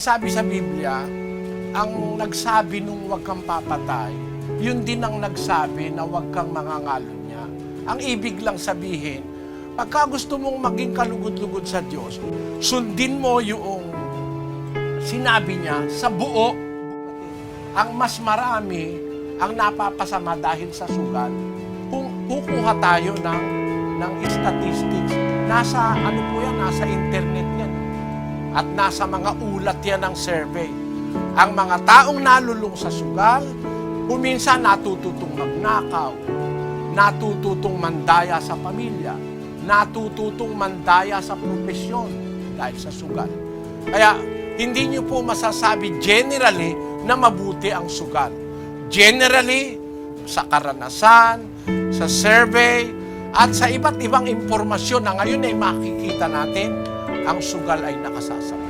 Sabi sa Biblia, ang nagsabi nung huwag kang papatay, yun din ang nagsabi na huwag kang mangangalunya. Ang ibig lang sabihin, pagka gusto mong maging kalugod-lugod sa Diyos, sundin mo yung sinabi niya sa buo. Ang mas marami ang napapasama dahil sa sugal. Kung kukuha tayo ng statistics, nasa nasa internet yan. At nasa mga ulat yan ng survey. Ang mga taong nalulung sa sugal, kuminsan natututong magnakaw, natututong mandaya sa pamilya, natututong mandaya sa profesyon dahil sa sugal. Kaya hindi niyo po masasabi generally na mabuti ang sugal. Generally, sa karanasan, sa survey, at sa iba't ibang impormasyon na ngayon ay makikita natin, ang sugal ay nakasasama.